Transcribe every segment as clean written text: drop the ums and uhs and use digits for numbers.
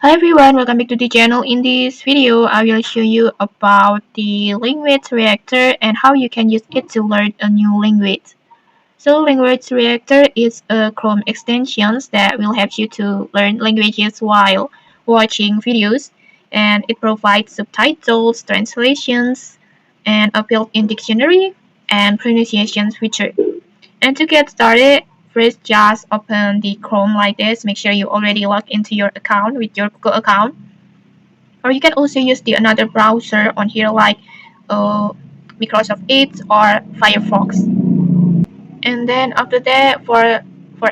Hi everyone, welcome back to the channel. In this video, I will show you about the Language Reactor and how you can use it to learn a new language. So Language Reactor is a Chrome extension that will help you to learn languages while watching videos, and it provides subtitles, translations, and a built-in dictionary and pronunciation feature. And to get started, first just open the Chrome like this. Make sure you already log into your account with your Google account. Or you can also use the another browser on here like uh, Microsoft Edge or Firefox. And then after that, for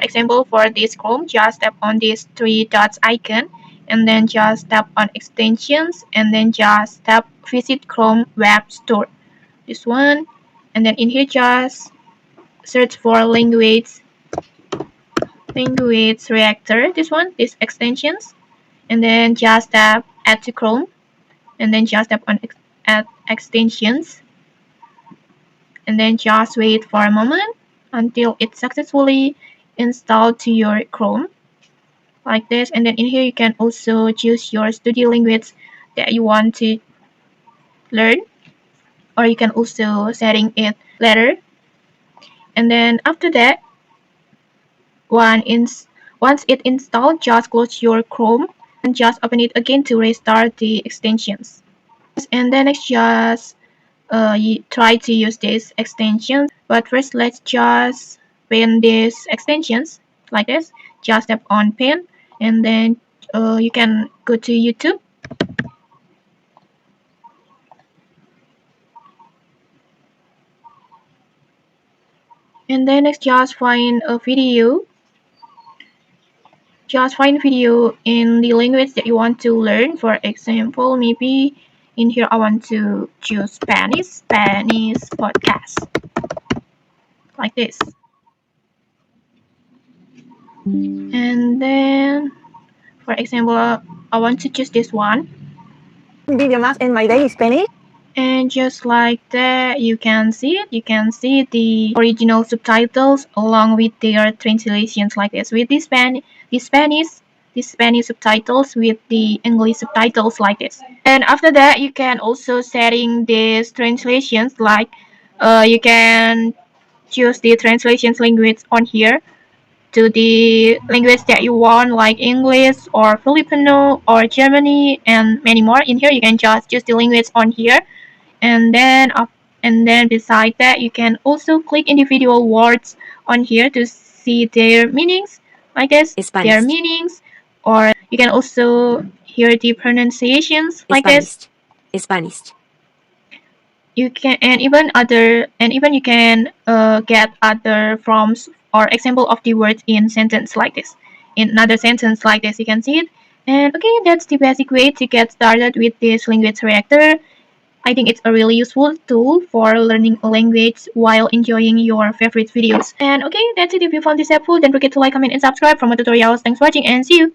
example, for this Chrome, just tap on this three dots icon, and then just tap on extensions, and then just tap visit Chrome Web Store. This one, and then in here just search for language reactor, this extensions, and then just tap add to Chrome, and then just tap on add extensions, and then just wait for a moment until it's successfully installed to your Chrome like this. And then in here you can also choose your study language that you want to learn, or you can also setting it later. And then after that, once it installed, just close your Chrome and just open it again to restart the extensions. And then next, just try to use this extension. But first, let's just pin these extensions like this. Just tap on pin, and then you can go to YouTube. And then next, just find a video. Just find video in the language that you want to learn. For example, maybe in here I want to choose Spanish podcast, like this. And then, for example, I want to choose this one. Video más en my daily Spanish. And just like that, you can see it. You can see the original subtitles along with their translations like this, with the Spanish subtitles with the English subtitles like this. And after that, you can also setting these translations like you can choose the translations language on here to the language that you want, like English or Filipino or Germany and many more. In here, you can just choose the language on here, and then beside that, you can also click individual words on here to see their meanings, like this, Spanish. their meanings, or you can also hear the pronunciations like this. Spanish. You can even you can get other forms or example of the words in sentence like this, in another sentence like this. You can see it. And okay, that's the basic way to get started with this language reactor. I think it's a really useful tool for learning a language while enjoying your favorite videos. And okay, that's it. If you found this helpful, don't forget to like, comment, and subscribe for more tutorials. Thanks for watching, and see you.